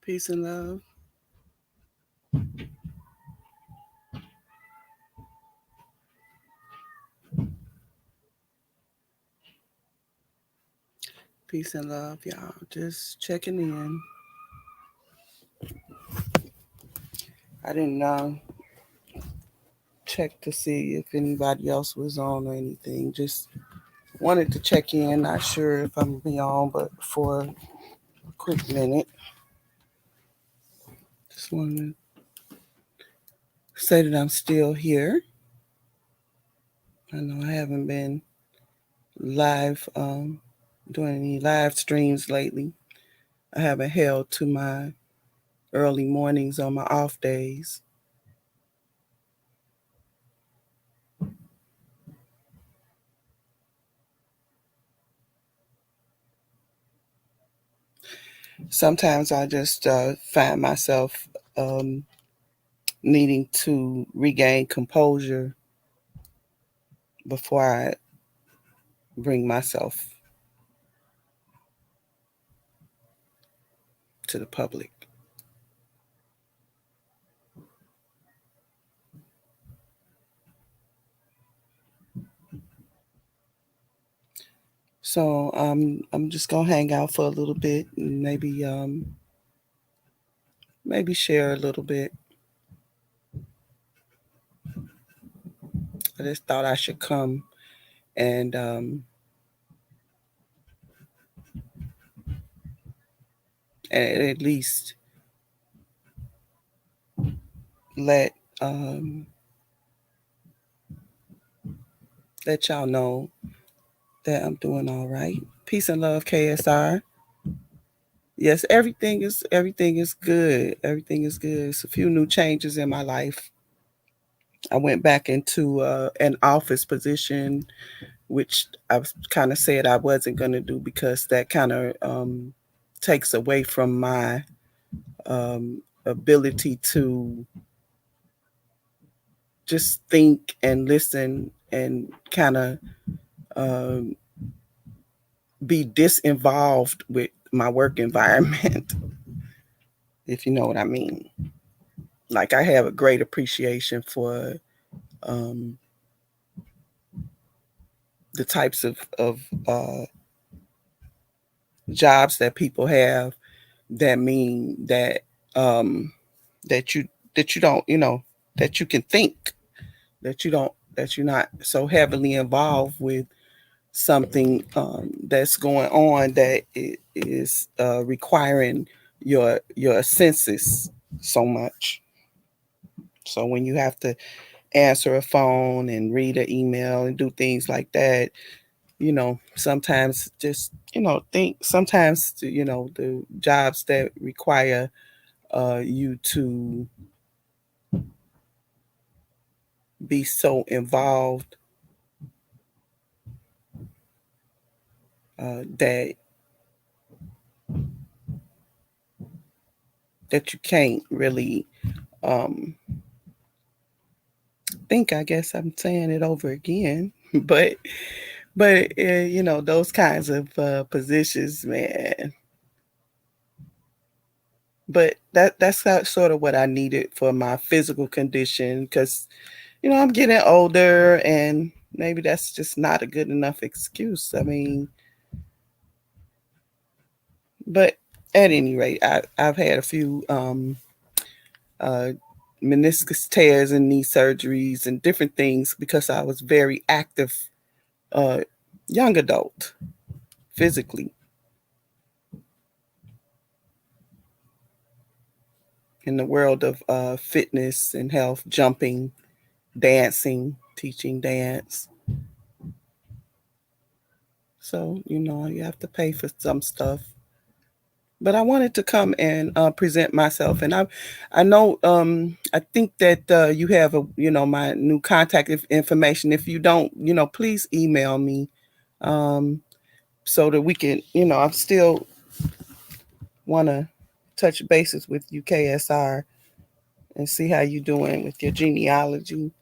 Peace and love. Peace and love, y'all. Just checking in. I didn't check to see if anybody else was on or anything. Just wanted to check in. Not sure if I'm gonna be on, but for a quick minute, just wanted to say that I'm still here. I know I haven't been live, doing any live streams lately. I haven't held to my early mornings on my off days. Sometimes I just find myself um, needing to regain composure before I bring myself to the public. So I'm just gonna hang out for a little bit and maybe share a little bit. I just thought I should come and at least let um, let y'all know that I'm doing all right. Peace and love, KSR. Yes, everything is good. Everything is good. It's a few new changes in my life. I went back into an office position, which I kind of said I wasn't going to do because that kind of takes away from my ability to just think and listen and kind of um, be disinvolved with my work environment, if you know what I mean. Like I have a great appreciation for um, the types of jobs that people have that mean um, that you that you don't that you can think, that you don't that you're not so heavily involved with something that's going on that it is requiring your senses so much. So when you have to answer a phone and read an email and do things like that, sometimes just think sometimes the jobs that require you to be so involved that you can't really um, think. I guess I'm saying it over again, but those kinds of positions, man. But that's sort of what I needed for my physical condition, because I'm getting older, and maybe that's just not a good enough excuse. I mean, but at any rate, I've had a few uh, meniscus tears and knee surgeries and different things because I was very active uh, young adult physically in the world of fitness and health, jumping, dancing, teaching dance. So, you have to pay for some stuff. But I wanted to come and present myself, and I know, I think that you have my new contact information. If you don't, please email me, um, so that we can, I still want to touch bases with you, KSR, and see how you doing with your genealogy.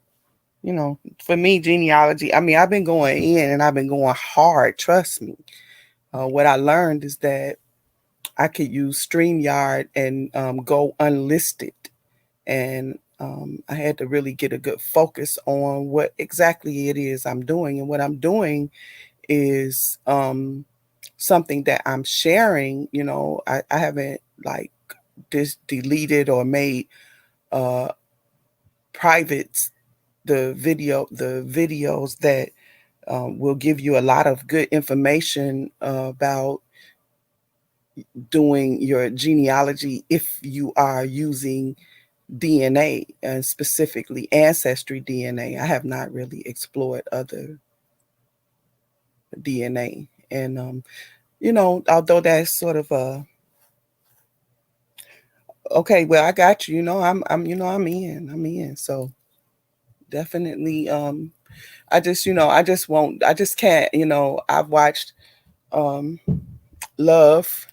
For me, genealogy, I mean, I've been going in and I've been going hard. Trust me. What I learned is that I could use StreamYard and go unlisted. And I had to really get a good focus on what exactly it is I'm doing. And what I'm doing is something that I'm sharing. I haven't like deleted or made uh, private the videos that will give you a lot of good information about doing your genealogy if you are using DNA and specifically ancestry DNA. I have not really explored other DNA. And although that's sort of a okay, well, I got you, I'm in. So definitely I just won't I just can't, I've watched um Love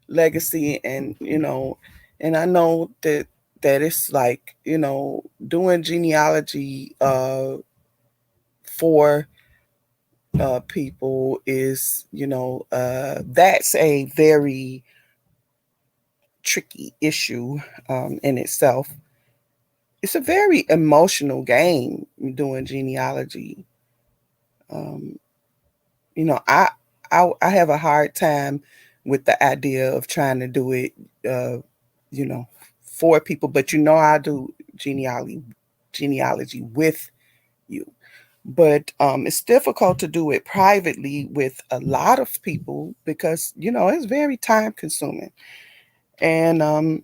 Legacy, and and I know that it's like, doing genealogy for people is, that's a very tricky issue in itself. It's a very emotional game doing genealogy. Um, you know, I, I have a hard time with the idea of trying to do it, uh, you know, for people. But I do genealogy with you. But it's difficult to do it privately with a lot of people because it's very time consuming. And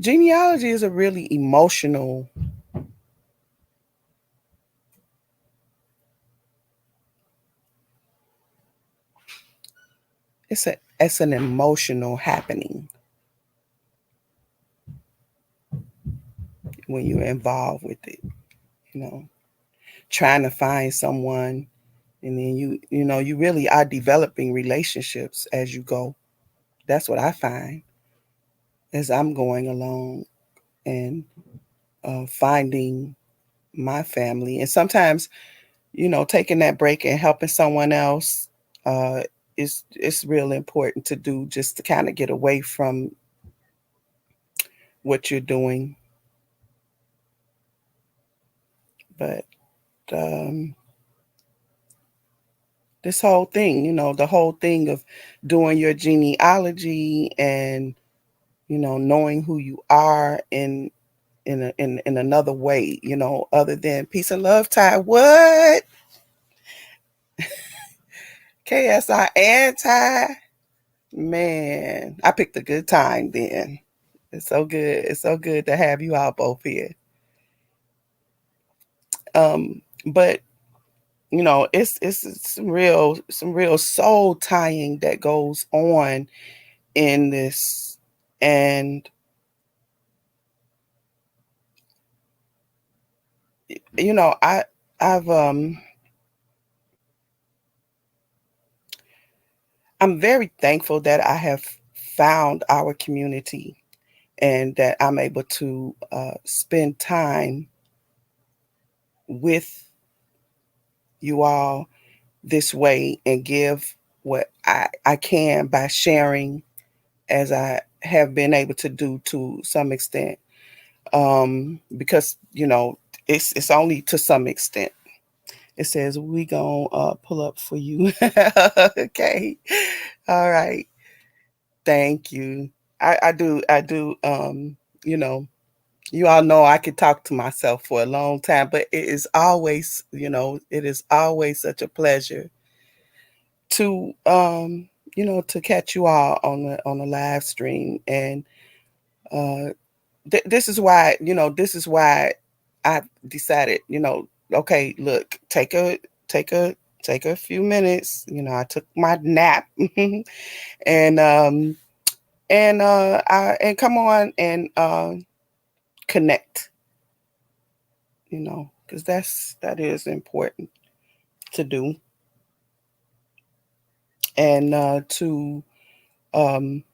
genealogy is a really emotional. It's an emotional happening when you're involved with it. You know, trying to find someone, and then you really are developing relationships as you go. That's what I find as I'm going along and finding my family. And sometimes taking that break and helping someone else uh, is it's real important to do, just to kind of get away from what you're doing. But um, this whole thing, the whole thing of doing your genealogy and knowing who you are in another way, other than peace and love, Ty. What? KSI and Ty? Man, I picked a good time then. It's so good. It's so good to have you all both here. But it's some real soul tying that goes on in this. And I've I'm very thankful that I have found our community and that I'm able to spend time with you all this way and give what I can by sharing as I have been able to do to some extent. Because it's only to some extent. It says we gonna pull up for you. Okay. All right. Thank you. I do you all know I could talk to myself for a long time, but it is always such a pleasure to to catch you all on the live stream. And uh this is why I decided, okay, look, take a take a few minutes. I took my nap and and come on and connect, because that is important to do. And to um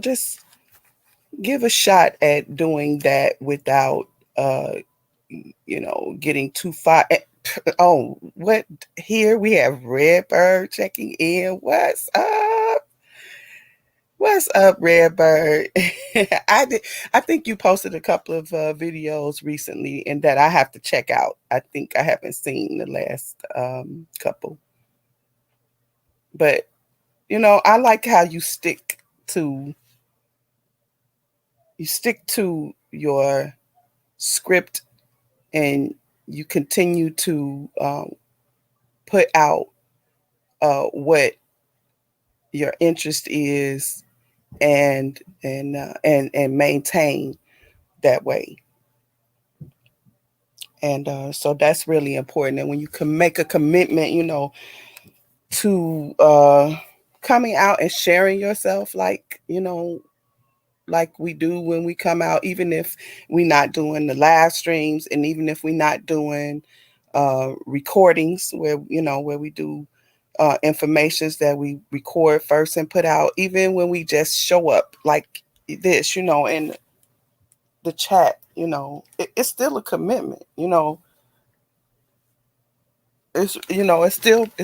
just give a shot at doing that without getting too far. Oh, what here we have Redbird checking in. What's up? What's up, Redbird? I think you posted a couple of videos recently, and that I have to check out. I think I haven't seen the last couple, but I like how to you stick to your script, and you continue to put out what your interest is, and maintain that way. And so that's really important. And when you can make a commitment, to coming out and sharing yourself, like we do when we come out, even if we're not doing the live streams, and even if we're not doing recordings where we do informations that we record first and put out, even when we just show up like this, in the chat, it's still a commitment. It's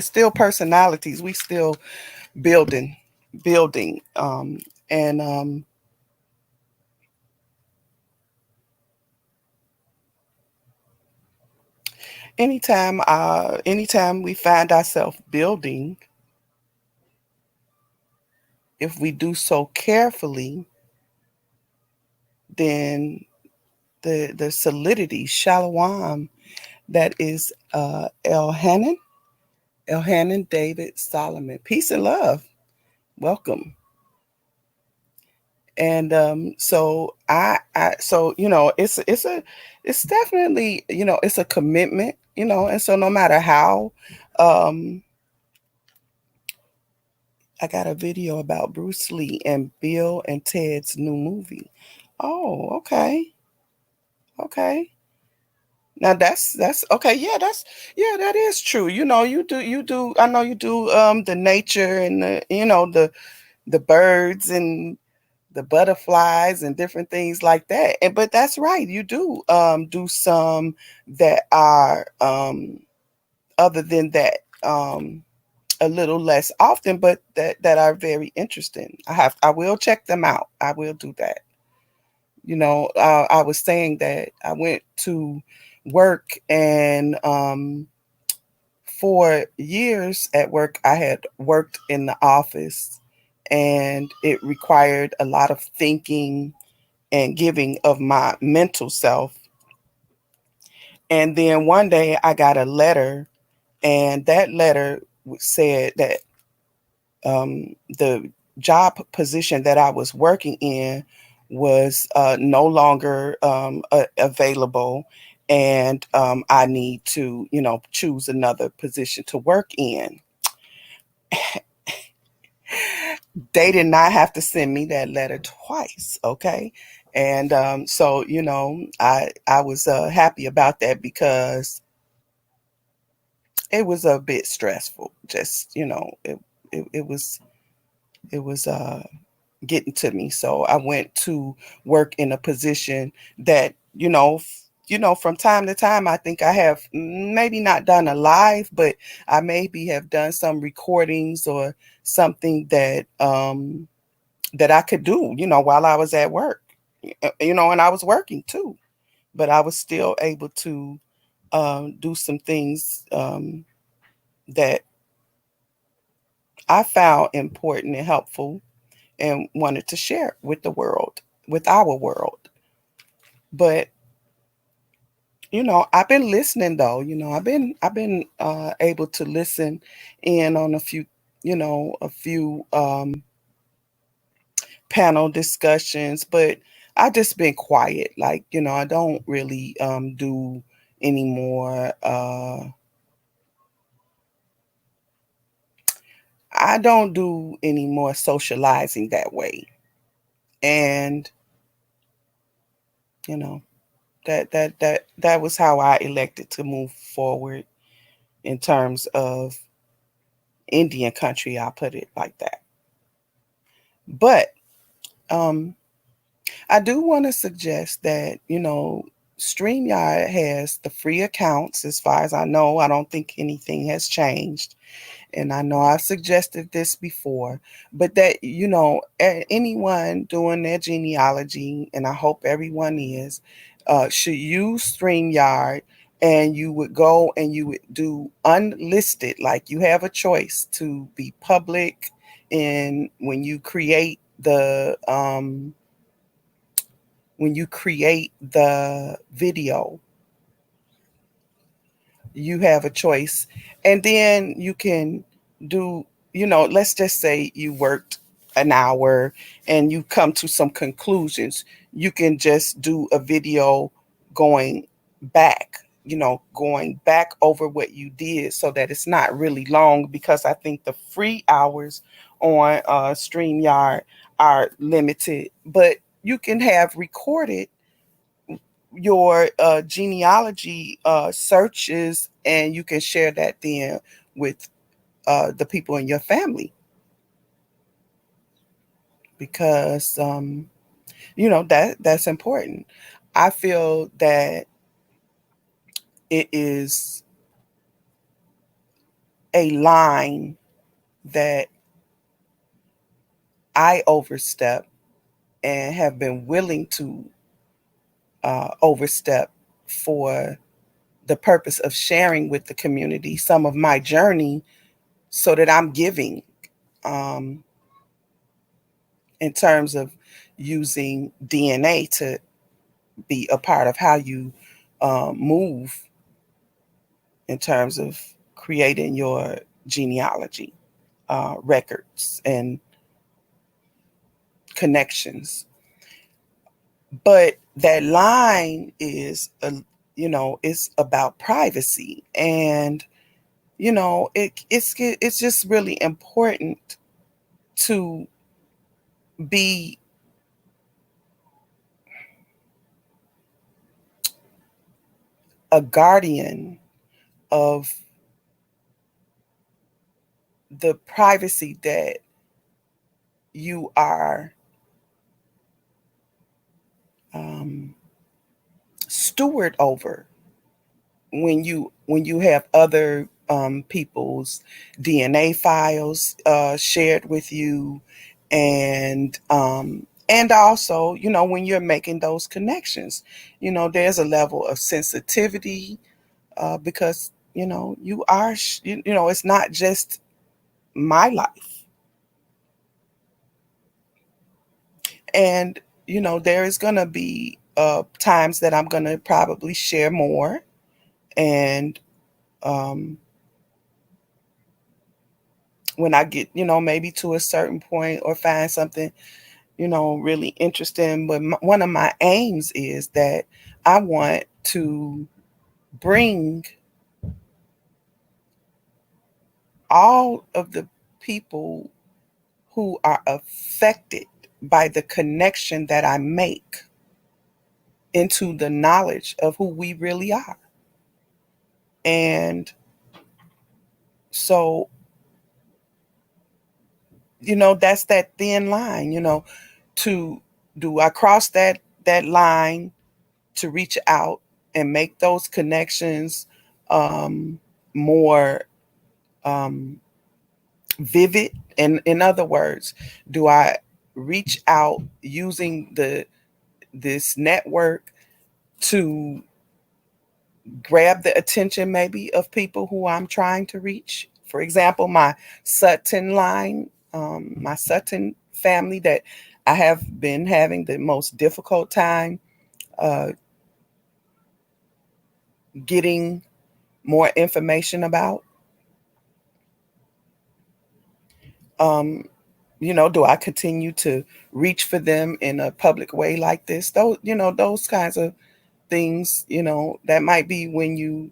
still personalities. We still building, and anytime we find ourselves building, if we do so carefully, then the solidity, shalom, that is Elhanan David Solomon. Peace and love. Welcome. And it's definitely, it's a commitment, and so no matter how, um I got a video about Bruce Lee and Bill and Ted's new movie. Oh, okay. Okay. Now that's okay. Yeah, that is true. You do I know you do the nature, and the birds and the butterflies and different things like that. And but that's right. You do some that are other than that, a little less often, but that are very interesting. I will check them out. I will do that. I was saying that I went to work, and for years at work, I had worked in the office, and it required a lot of thinking and giving of my mental self. And then one day I got a letter, and that letter said that the job position that I was working in was no longer available, and I need to, choose another position to work in. They did not have to send me that letter twice, okay? And so, I was happy about that, because it was a bit stressful. Just, it was getting to me. So I went to work in a position that, from time to time, I think I have maybe not done a live, but I maybe have done some recordings or something that I could do, while I was at work, and I was working too, but I was still able to do some things that I found important and helpful, and wanted to share with the world, with our world. But I've been listening though. I've been able to listen in on a few panel discussions, but I just been quiet. Like, I don't really do any more. I don't do any more socializing that way, and you know that was how I elected to move forward in terms of Indian country. I'll put it like that. But I do want to suggest that, StreamYard has the free accounts. As far as I know, I don't think anything has changed. And I know I've suggested this before, but that, anyone doing their genealogy, and I hope everyone is, should use StreamYard, and you would go and you would do unlisted, like you have a choice to be public. And when you create the video, you have a choice. And then you can do, let's just say you worked an hour and you come to some conclusions. You can just do a video going going back over what you did, so that it's not really long, because I think the free hours on StreamYard are limited. But you can have recorded your genealogy searches, and you can share that then with the people in your family, because that's important. I feel that it is a line that I overstep and have been willing to overstep for the purpose of sharing with the community some of my journey, so that I'm giving, um, in terms of using DNA to be a part of how you move in terms of creating your genealogy records and connections. But that line is, it's about privacy, and it's just really important to be a guardian of the privacy that you are um, steward over when you have other people's DNA files shared with you, and also, when you're making those connections, there's a level of sensitivity, because you are it's not just my life. And there is going to be times that I'm going to probably share more, and um, when I get maybe to a certain point, or find something really interesting. But one of my aims is that I want to bring all of the people who are affected by the connection that I make into the knowledge of who we really are. And so, that's that thin line, to do I cross that line to reach out and make those connections more vivid? And in other words, do I reach out using this network to grab the attention maybe of people who I'm trying to reach? For example, my Sutton family, that I have been having the most difficult time uh, getting more information about. Um, do I continue to reach for them in a public way like this? Those kinds of things, that might be when you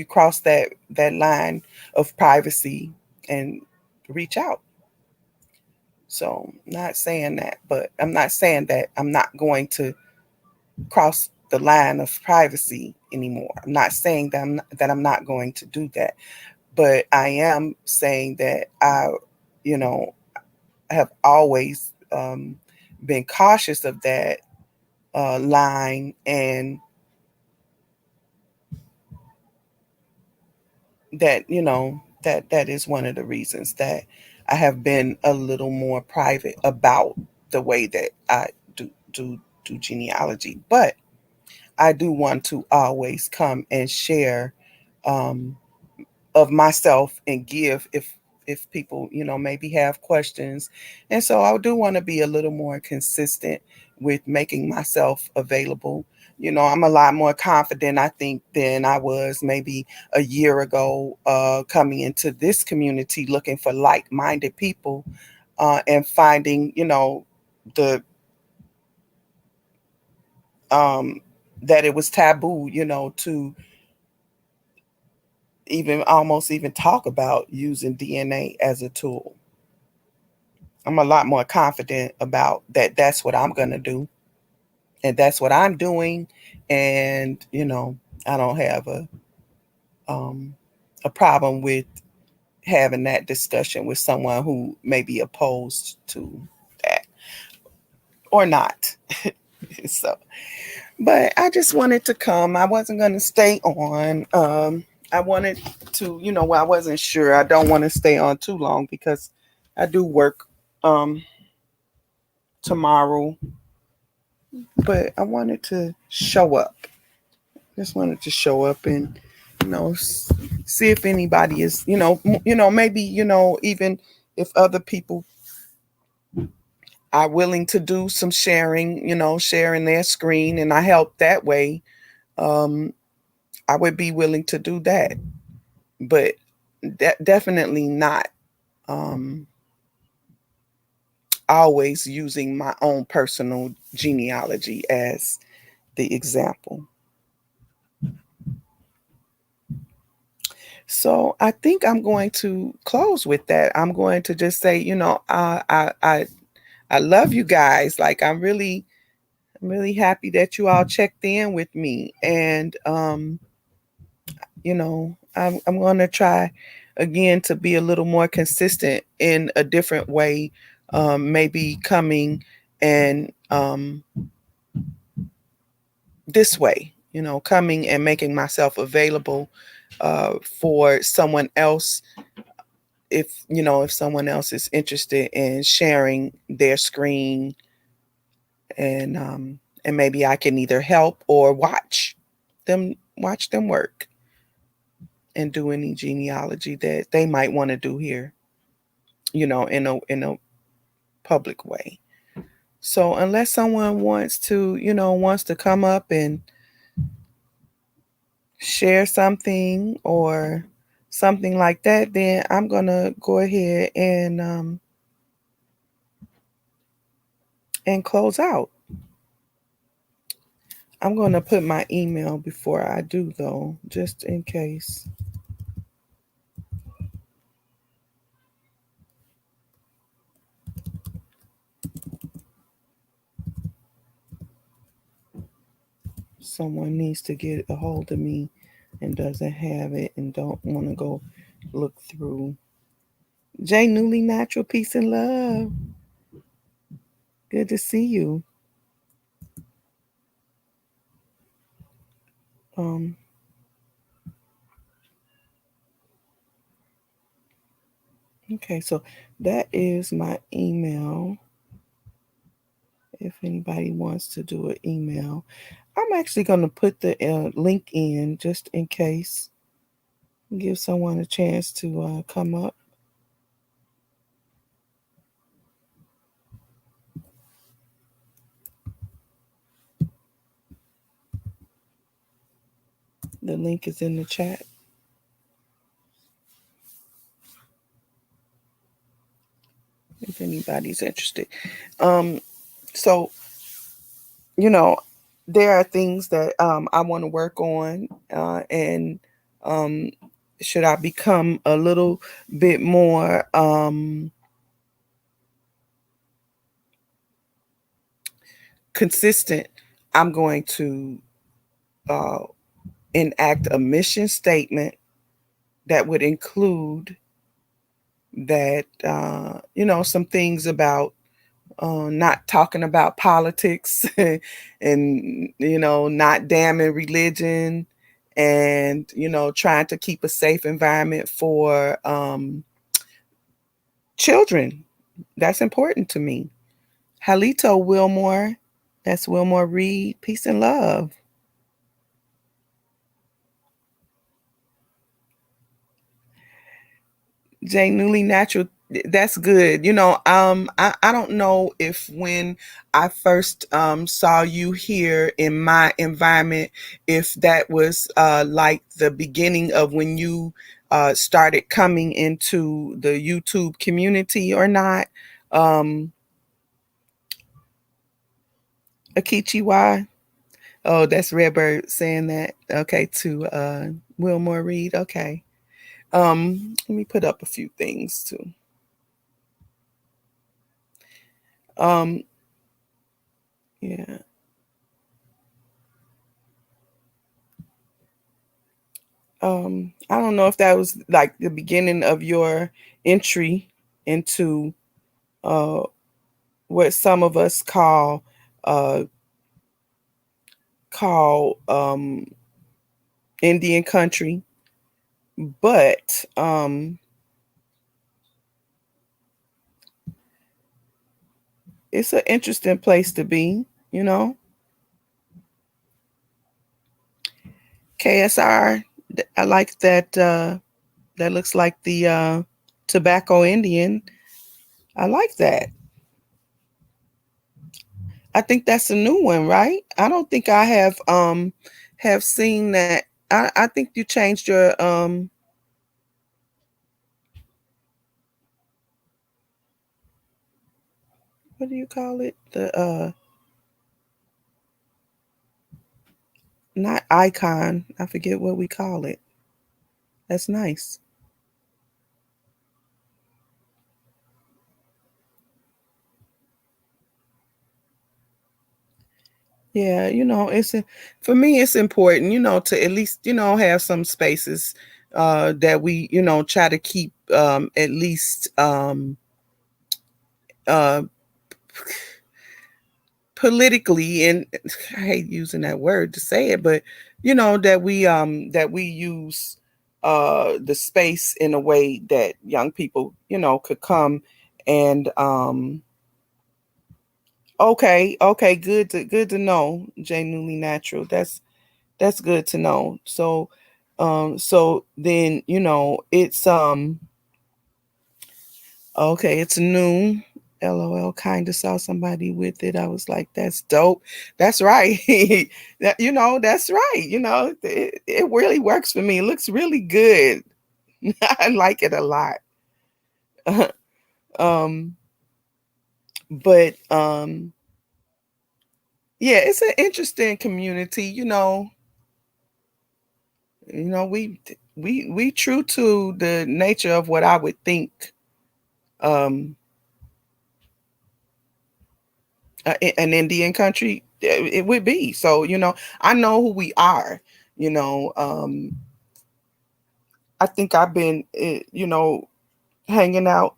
cross that line of privacy and reach out. So, not saying that, but I'm not saying that I'm not going to cross the line of privacy anymore. I'm not saying that I'm not going to do that, but I am saying that you know, have always been cautious of that, line, and that that is one of the reasons that I have been a little more private about the way that I do genealogy. But I do want to always come and share um, of myself and give if people maybe have questions. And so I do want to be a little more consistent with making myself available. I'm a lot more confident, I think, than I was maybe a year ago, coming into this community looking for like-minded people, and finding the um that it was taboo, to even almost even talk about using DNA as a tool. I'm a lot more confident about that. That's what I'm going to do. And that's what I'm doing. And, I don't have um, a problem with having that discussion with someone who may be opposed to that or not. So, but I just wanted to come. I wasn't going to stay on. I wanted to, I wasn't sure. I don't want to stay on too long because I do work um, tomorrow, but I wanted to show up. Just wanted to show up and, see if anybody is, maybe, even if other people are willing to do some sharing, sharing their screen, and I help that way. Um, I would be willing to do that, but definitely not um, always using my own personal genealogy as the example. So I think I'm going to close with that. I'm going to just say, I love you guys. Like I'm really happy that you all checked in with me, and I'm going to try again to be a little more consistent in a different way, maybe coming and this way, coming and making myself available for someone else, if someone else is interested in sharing their screen, and maybe I can either help or watch them work and do any genealogy that they might want to do here, in a public way. So unless someone wants to come up and share something or something like that, then I'm gonna go ahead and close out. I'm gonna put my email before I do though, just in case. Someone needs to get a hold of me and doesn't have it and don't want to go look through. Jay Newly Natural, peace and love. Good to see you. Um, okay, so that is my email. If anybody wants to do an email, I'm actually going to put the link in just in case. Give someone a chance to come up. The link is in the chat. If anybody's interested. So, there are things that I want to work on, and um, should I become a little bit more consistent, I'm going to uh, enact a mission statement that would include that, some things about not talking about politics and, not damning religion and, trying to keep a safe environment for children. That's important to me. Halito Wilmore. That's Wilmore Reed. Peace and love. Jay Newly Natural. That's good. I don't know if when I first saw you here in my environment, if that was like the beginning of when you started coming into the YouTube community or not. Akichi Y. Oh, that's Redbird saying that. Okay, to Wilmore Reed. Okay. Let me put up a few things too. Um, yeah. I don't know if that was like the beginning of your entry into uh what some of us uh call Indian country, but it's an interesting place to be, you know. KSR, I like that. That looks like the tobacco Indian. I like that. I think that's a new one, right? I don't think I have seen that. I think you changed your what do you call it? The not icon. I forget what we call it. That's nice. Yeah, for me it's important, to at least, have some spaces that we, try to keep at least uh politically, and I hate using that word to say it, but that we use the space in a way that young people, could come and okay, good to know, Jay Newly Natural. That's good to know. So then, it's okay, it's noon. LOL, kind of saw somebody with it. I was like, that's dope. That's right. That's right. It really works for me. It looks really good. I like it a lot. um, but yeah, it's an interesting community, we true to the nature of what I would think um an Indian country it would be. So, I know who we are. You know, I think I've been, hanging out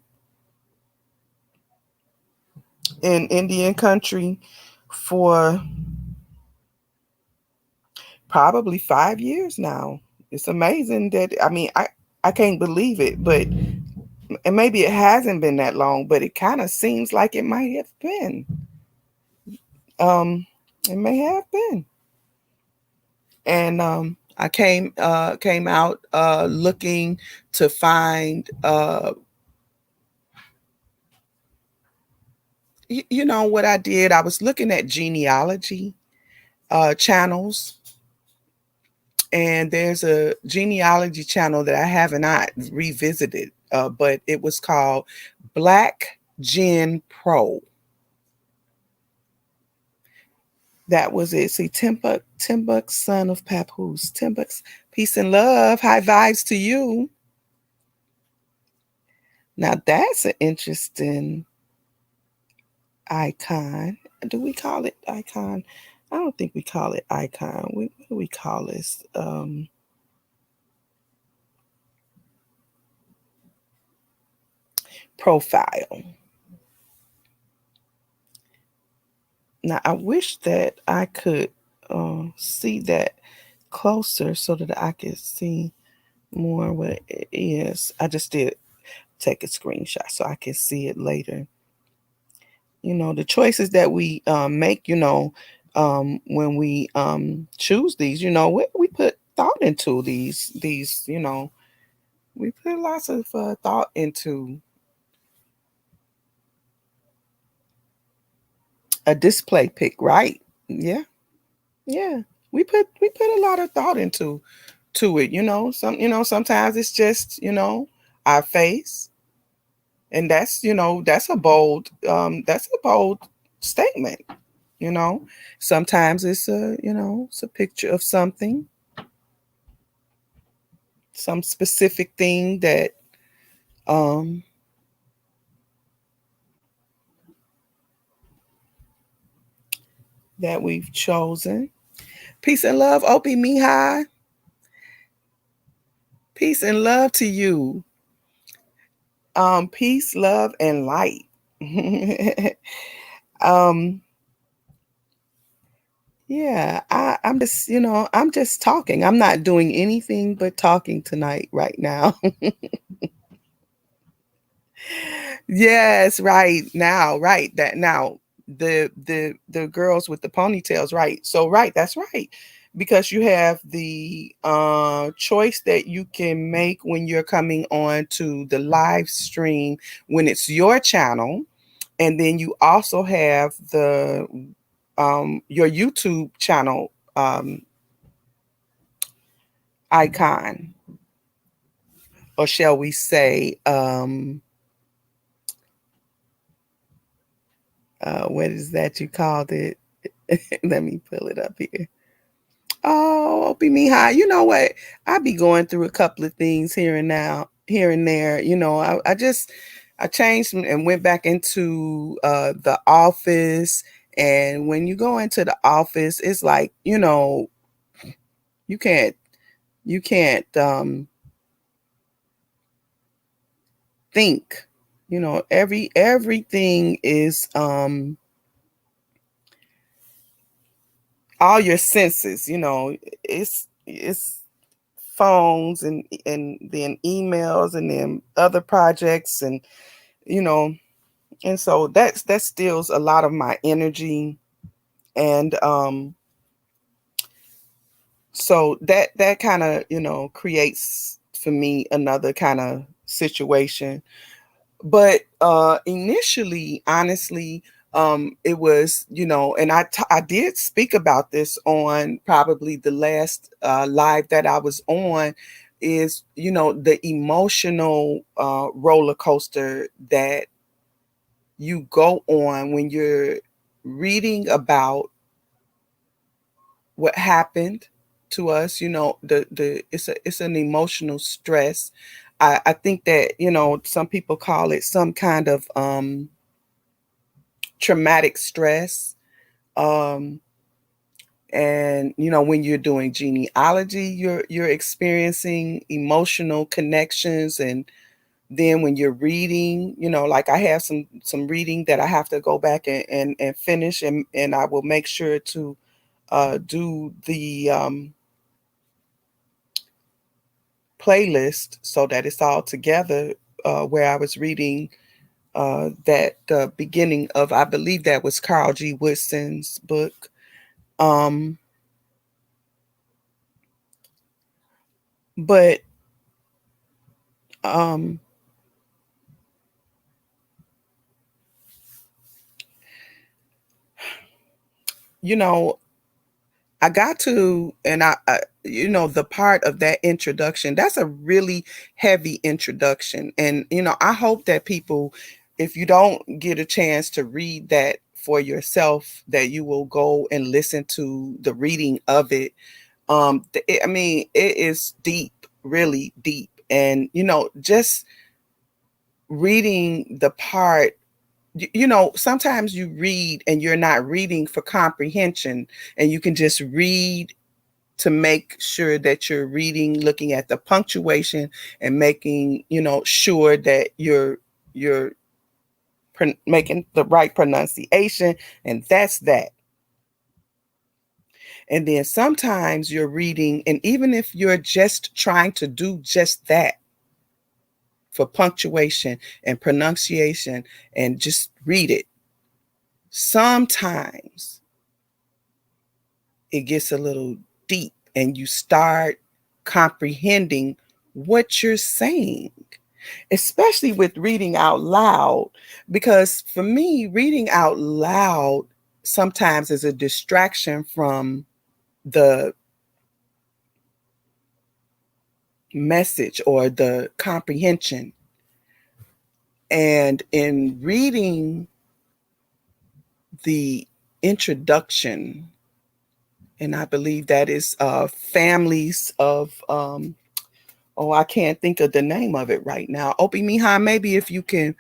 in Indian country for probably 5 years now. It's amazing that, I mean, I can't believe it, but and maybe it hasn't been that long, but it kind of seems like it might have been. Um, it may have been. And I came out looking to find what I did. I was looking at genealogy channels, and there's a genealogy channel that I have not revisited, but it was called Black Gen Pro. That was it. See, TimbukSonOfPapoose. Timbuk's peace and love. High vibes to you. Now that's an interesting icon. Do we call it icon? I don't think we call it icon. What do we call this? Profile. Now, I wish that I could see that closer so that I could see more what it is. I just did take a screenshot so I can see it later. The choices that we make, when we choose these, we put thought into these, we put lots of thought into a display pic, right? Yeah, yeah. We put a lot of thought into it. Sometimes it's just our face, and that's a bold statement. Sometimes it's a picture of something, some specific thing um that we've chosen. Peace and love, opemiha. Peace and love to you. Peace, love, and light. um yeah, I'm just talking. I'm not doing anything but talking tonight right now. Yes, right now, right. That now the girls with the ponytails, right. So right, that's right. Because you have the choice that you can make when you're coming on to the live stream when it's your channel. And then you also have the your YouTube channel icon, or shall we say what is that you called it? Let me pull it up here. Oh, Opie me high. You know what? I be going through a couple of things here and there. I changed and went back into the office. And when you go into the office, it's like, you can't think. Everything is all your senses, it's phones and then emails and then other projects, and you know and so that steals a lot of my energy. And so that kind of creates for me another kind of situation. But initially, honestly, it was, and I did speak about this on probably the last live that I was on, is, the emotional roller coaster that you go on when you're reading about what happened to us. It's an emotional stress. I think that, some people call it some kind of traumatic stress. Um, and when you're doing genealogy, you're experiencing emotional connections. And then when you're reading, like I have some reading that I have to go back and finish, and I will make sure to do the playlist so that it's all together, where I was reading that beginning of, I believe that was Carl G. Woodson's book. Um, but um, you know, I got to, and the part of that introduction, that's a really heavy introduction. And, I hope that people, if you don't get a chance to read that for yourself, that you will go and listen to the reading of it. I mean, it is deep, really deep. And, just reading the part, sometimes you read and you're not reading for comprehension, and you can just read to make sure that you're reading, looking at the punctuation, and making, sure that you're making the right pronunciation. And that's that. And then sometimes you're reading, and even if you're just trying to do just that for punctuation and pronunciation and just read it, sometimes it gets a little deep and you start comprehending what you're saying, especially with reading out loud. Because for me, reading out loud sometimes is a distraction from the message or the comprehension. And in reading the introduction, and I believe that is families of oh, I can't think of the name of it right now. Opemiha, maybe if you can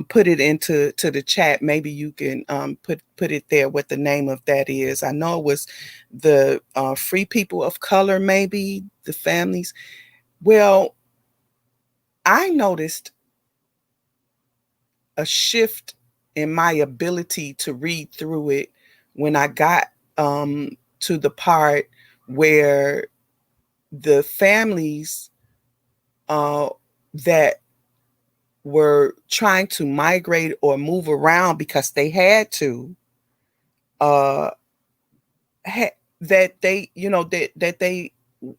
put it into the chat, maybe you can put it there what the name of that is. I know it was the Free People of Color, maybe the families. Well, I noticed a shift in my ability to read through it when I got to the part where the families that were trying to migrate or move around because they had to, uh, that they, that they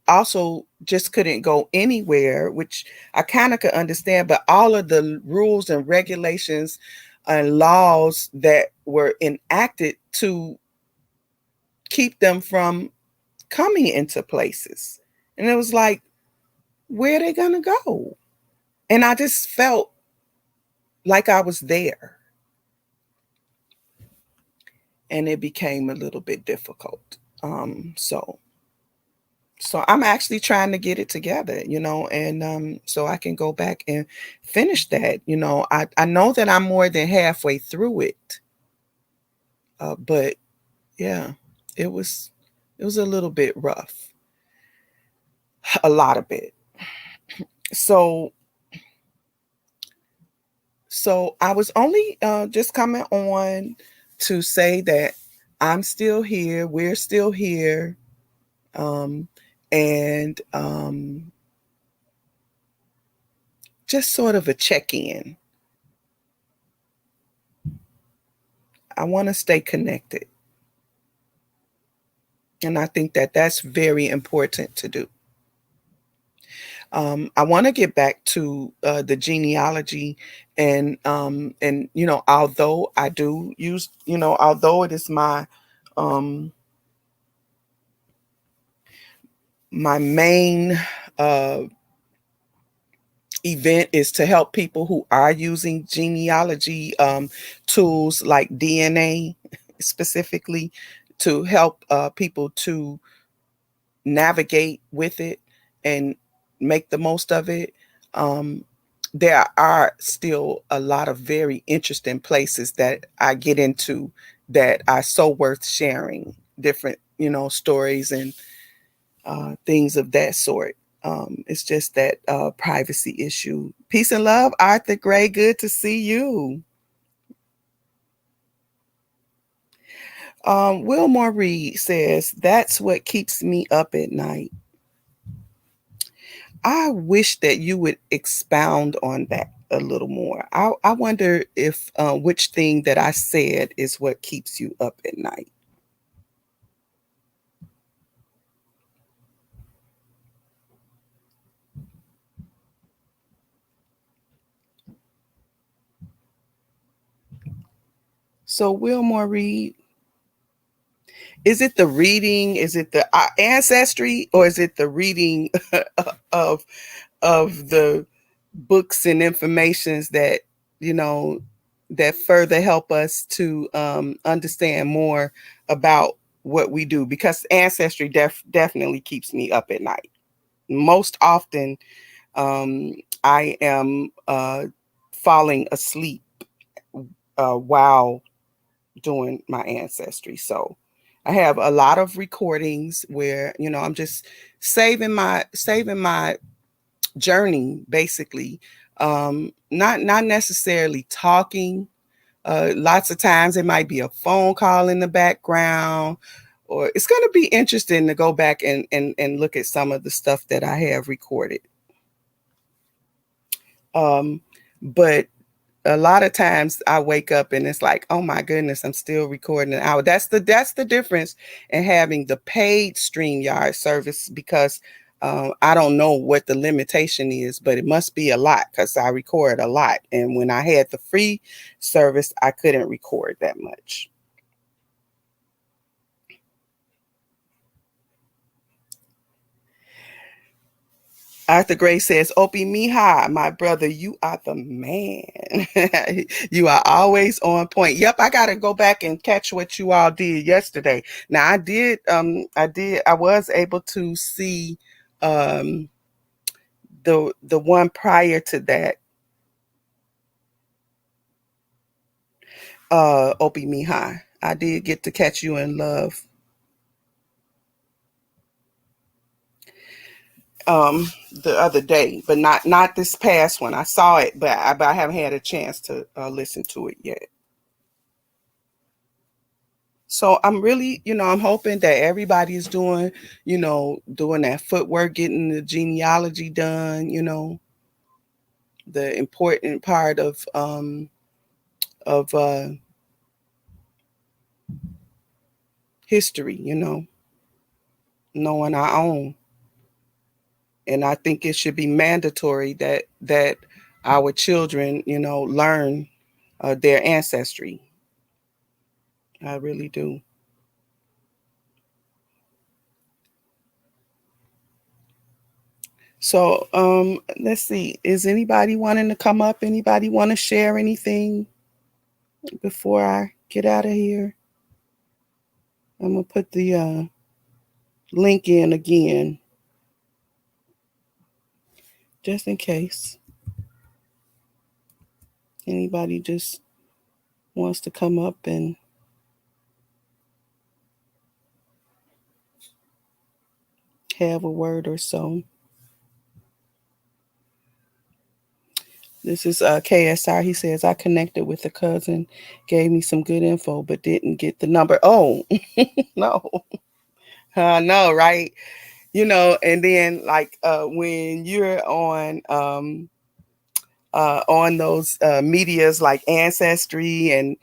also just couldn't go anywhere, which I kind of could understand, but all of the rules and regulations and laws that were enacted to keep them from coming into places. And it was like, where are they going to go? And I just felt like I was there. And it became a little bit difficult. So I'm actually trying to get it together, and so I can go back and finish that. I know that I'm more than halfway through it. But yeah, it was a little bit rough. A lot of it. So I was only just coming on to say that I'm still here. We're still here. And just sort of a check-in. I want to stay connected. And I think that that's very important to do. I want to get back to the genealogy, and although I do use, although it is my my main event is to help people who are using genealogy tools like DNA specifically, to help people to navigate with it and make the most of it. There are still a lot of very interesting places that I get into that are so worth sharing, different, stories and things of that sort. It's just that privacy issue. Peace and love, Arthur Gray. Good to see you. Wilmore Reed says, that's what keeps me up at night. I wish that you would expound on that a little more. I wonder if which thing that I said is what keeps you up at night. So Wilmore Reed, is it the reading? Is it the ancestry, or is it the reading of the books and informations that that further help us to understand more about what we do? Because ancestry definitely keeps me up at night. Most often, I am falling asleep while doing my ancestry. So I have a lot of recordings where I'm just saving my journey, basically. Not necessarily talking. Lots of times it might be a phone call in the background, or it's going to be interesting to go back and look at some of the stuff that I have recorded. But a lot of times I wake up and it's like, oh my goodness, I'm still recording an hour. That's the difference in having the paid StreamYard service, because I don't know what the limitation is, but it must be a lot because I record a lot. And when I had the free service, I couldn't record that much. Arthur Gray says, opemiha, my brother, you are the man. You are always on point. Yep, I gotta go back and catch what you all did yesterday. Now I was able to see the one prior to that, opemiha. I did get to catch you in love. The other day, but not this past one. I saw it, but I haven't had a chance to listen to it yet. So I'm really, I'm hoping that everybody is doing, doing that footwork, getting the genealogy done, the important part of history, knowing our own. And I think it should be mandatory that our children, learn their ancestry. I really do. So let's see. Is anybody wanting to come up? Anybody want to share anything before I get out of here? I'm gonna put the link in again, just in case anybody just wants to come up and have a word or so. This is KSR. He says, I connected with a cousin, gave me some good info, but didn't get the number. Oh, no. I know, right? And then like when you're on those medias like Ancestry, and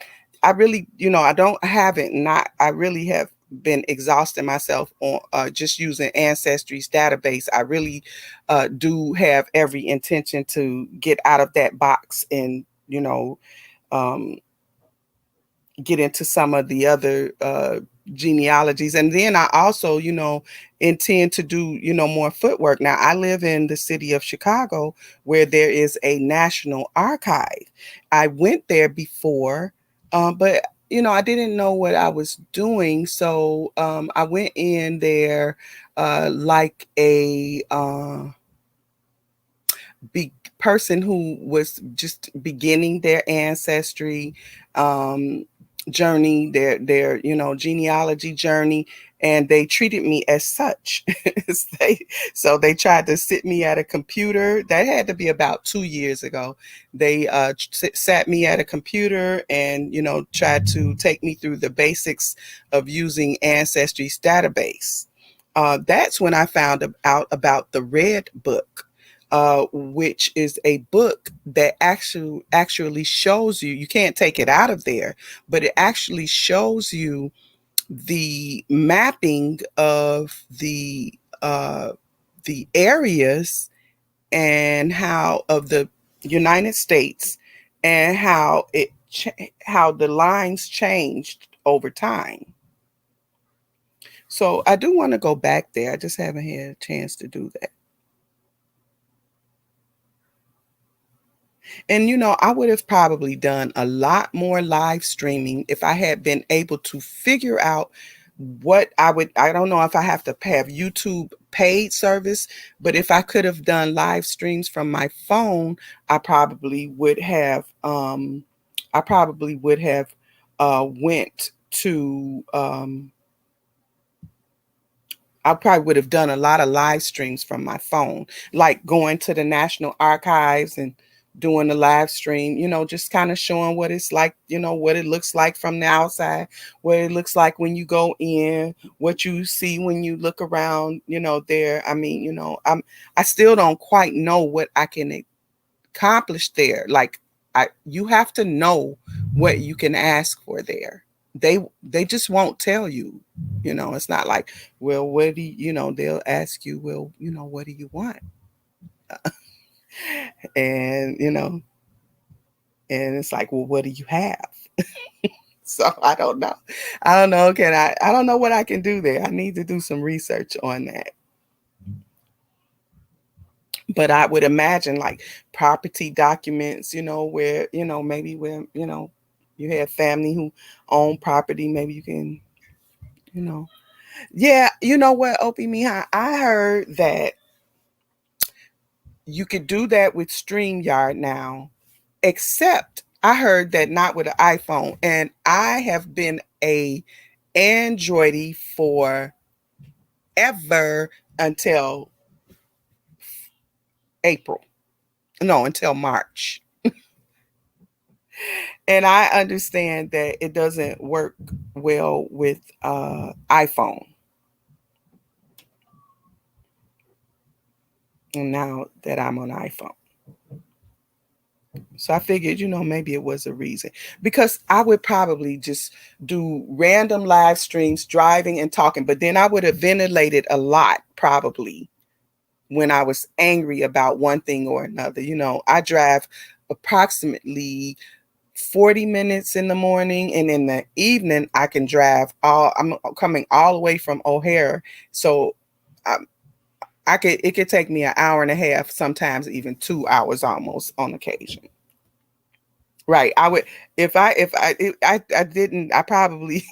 I really, I really have been exhausting myself on just using Ancestry's database. I really do have every intention to get out of that box and, um, get into some of the other genealogies. And then I also, intend to do, more footwork. Now, I live in the city of Chicago where there is a national archive. I went there before, but I didn't know what I was doing. So I went in there like a big person who was just beginning their ancestry journey, their genealogy journey, and they treated me as such. So they tried to sit me at a computer. That had to be about 2 years ago. They sat me at a computer and tried to take me through the basics of using Ancestry's database. That's when I found out about the Red Book, which is a book that actually shows you. You can't take it out of there, but it actually shows you the mapping of the areas and how of the United States, and how the lines changed over time. So I do want to go back there. I just haven't had a chance to do that. And I would have probably done a lot more live streaming if I had been able to figure out what I don't know if I have to have YouTube paid service, but if I could have done live streams from my phone, I probably would have went to I probably would have done a lot of live streams from my phone, like going to the National Archives and doing the live stream, just kind of showing what it's like, what it looks like from the outside, what it looks like when you go in, what you see when you look around, there. I mean, I still don't quite know what I can accomplish there. Like, you have to know what you can ask for there. They just won't tell you. It's not like, well, what do they'll ask you, well, what do you want? And and it's like, well, what do you have? So I don't know. I don't know what I can do there. I need to do some research on that. But I would imagine like property documents, where, maybe where, you have family who own property, maybe you can, yeah, you know what, opemiha, I heard that you could do that with StreamYard now, except I heard that not with an iPhone. And I have been a Androidy for ever until April. No, until March. And I understand that it doesn't work well with iPhone. And now that I'm on iPhone. So I figured, maybe it was a reason, because I would probably just do random live streams, driving and talking, but then I would have ventilated a lot probably when I was angry about one thing or another. I drive approximately 40 minutes in the morning, and in the evening I can drive I'm coming all the way from O'Hare. So it could take me an hour and a half, sometimes even 2 hours almost on occasion. Right. I would, if I didn't, I probably,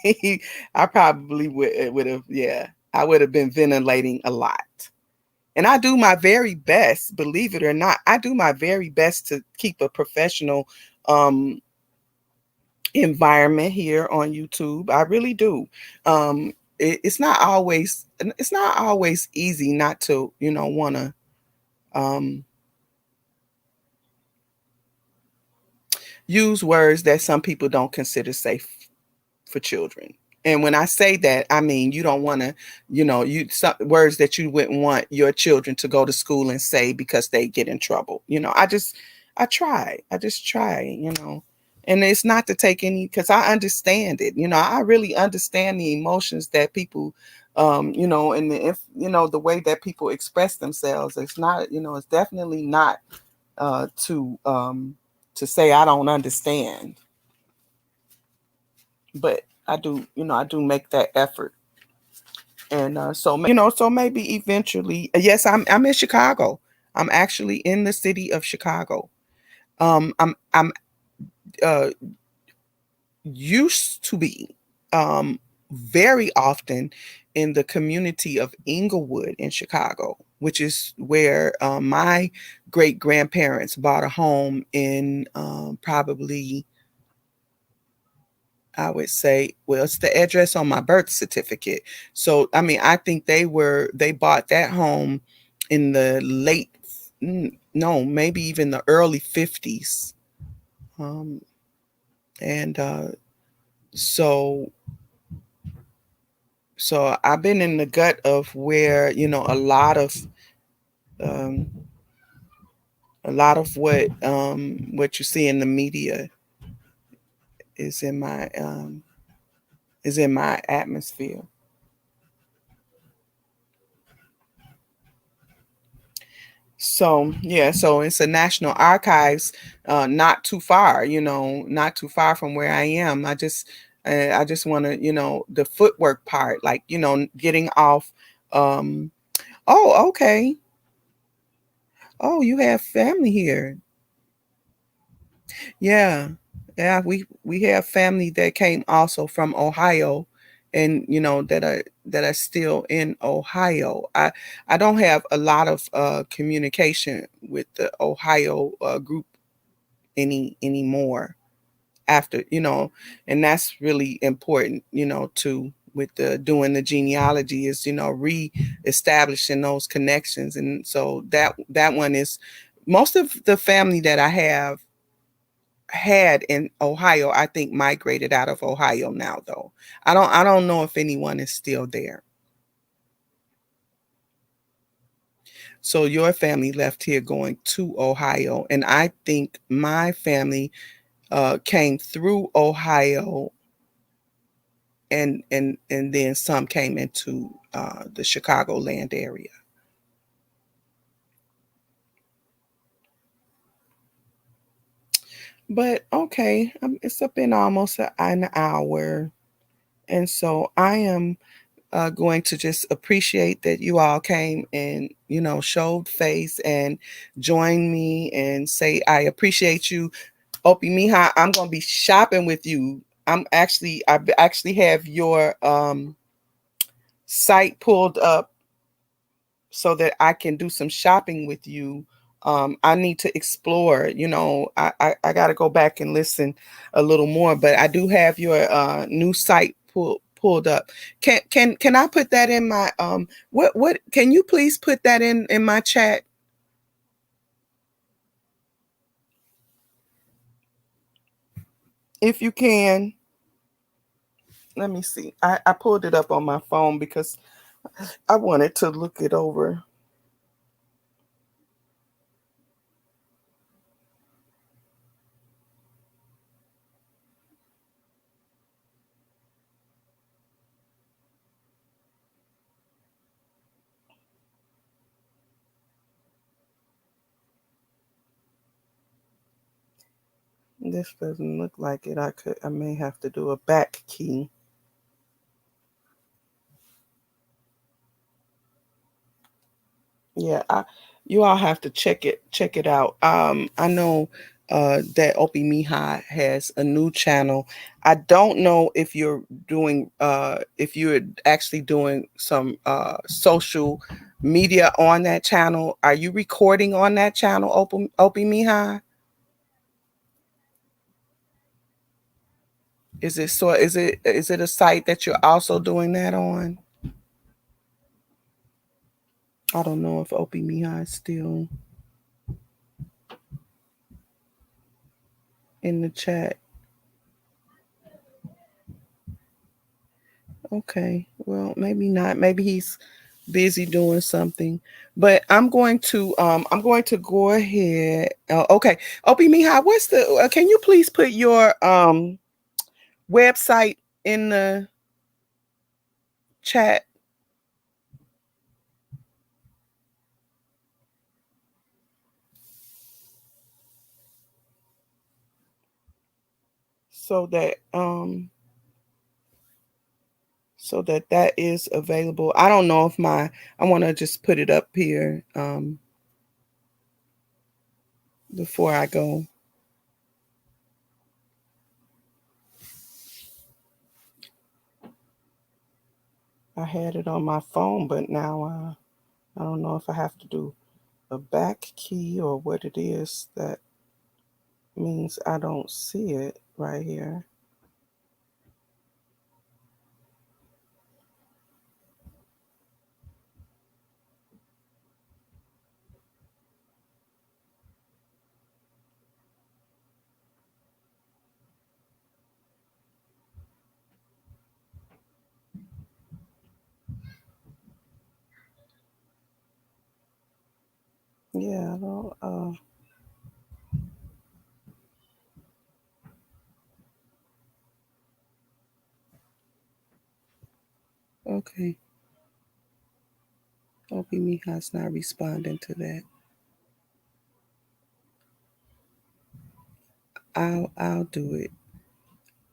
I probably would have, yeah, I would have been ventilating a lot. And I do my very best, believe it or not, I do my very best to keep a professional environment here on YouTube. I really do. It's not always easy not to, want to use words that some people don't consider safe for children. And when I say that, I mean, you don't want to, some words that you wouldn't want your children to go to school and say because they get in trouble. I just try. And it's not to take any, because I understand it. I really understand the emotions that people, and the way that people express themselves. It's not, it's definitely not to say I don't understand. But I do, I do make that effort. And so maybe eventually, yes, I'm in Chicago. I'm actually in the city of Chicago. I'm uh, used to be very often in the community of Inglewood in Chicago, which is where my great grandparents bought a home in probably, I would say, well, it's the address on my birth certificate. So, I mean, I think they bought that home in the late, no, maybe even the early 50s. And so, I've been in the gut of where, um, a lot of what you see in the media is in my atmosphere. So yeah, so it's a National Archives, not too far, not too far from where I am. I just want to, the footwork part, like, getting off. Oh, okay. Oh, you have family here. Yeah, yeah. We have family that came also from Ohio, and that are still in Ohio. I don't have a lot of communication with the Ohio group anymore after, and that's really important, to with the doing the genealogy, is, re-establishing those connections. And so that one is Most of the family that I have had in Ohio, I think migrated out of Ohio now though. I don't know if anyone is still there. So your family left here going to Ohio, and I think my family came through Ohio, and then some came into the Chicagoland area. But okay, it's up in almost an hour, and so I am going to just appreciate that you all came and showed face and joined me and say I appreciate you. Opemiha, I'm gonna be shopping with you. I actually have your site pulled up so that I can do some shopping with you. I need to explore, I got to go back and listen a little more, but I do have your new site pulled up. Can I put that in my what can you please put that in my chat if you can? Let me see. I pulled it up on my phone because I wanted to look it over. This doesn't look like it. I may have to do a back key. Yeah, you all have to check it out. I know that opemiha has a new channel. I don't know if you're actually doing some social media on that channel. Are you recording on that channel, opemiha? Is it a site that you're also doing that on? I don't know if opemiha is still in the chat. Okay. Well, maybe not. Maybe he's busy doing something. But I'm going to go ahead. Okay. Opemiha, what's the can you please put your website in the chat so that that is available. I don't know if I want to just put it up here before I go. I had it on my phone, but now I don't know if I have to do a back key or what it is that means I don't see it right here. Yeah, I don't, okay. Miha's not responding to that. I'll do it.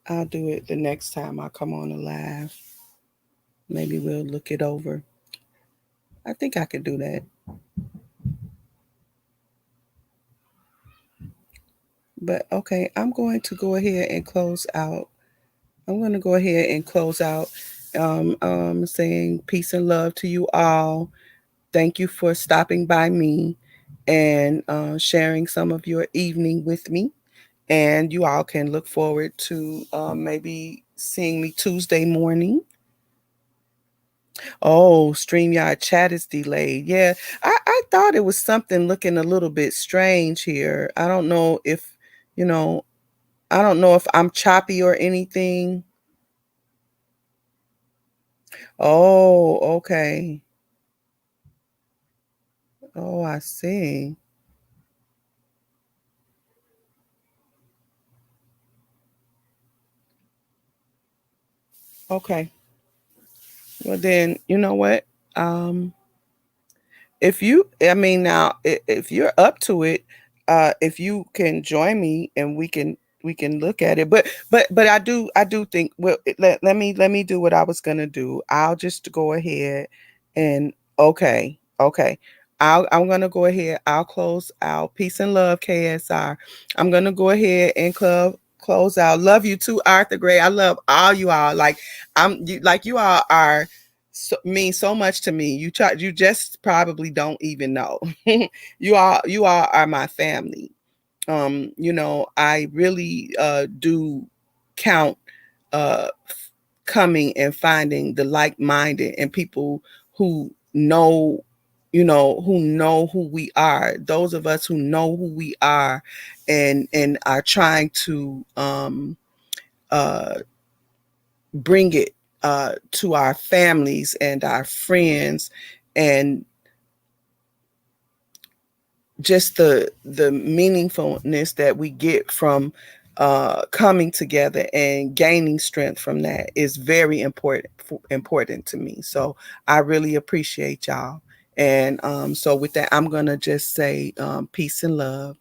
I'll do it the next time I come on a live. Maybe we'll look it over. I think I could do that. But okay, I'm going to go ahead and close out. I'm going to go ahead and close out saying peace and love to you all. Thank you for stopping by me and sharing some of your evening with me. And you all can look forward to maybe seeing me Tuesday morning. Oh, StreamYard chat is delayed. Yeah, I thought it was something looking a little bit strange here. I don't know if, you know, I don't know if I'm choppy or anything. Oh, okay. Oh, I see. Okay. Well, then, you know what? Um, if you, I mean, now, if you're up to it, if you can join me and we can look at it. But I do think, well, let me do what I was gonna do. I'll just go ahead and okay, okay. I'm gonna go ahead. I'll close out. Peace and love, KSR. I'm gonna go ahead and close out. Love you too, Arthur Gray. I love all you all. Like like you all are mean so much to me. You just probably don't even know. You all are my family. You know, I really do count coming and finding the like-minded and people who know, who know who we are. Those of us who know who we are and are trying to uh bring it to our families and our friends, and just the meaningfulness that we get from coming together and gaining strength from that is very important to me. So I really appreciate y'all. And so with that, I'm gonna just say peace and love.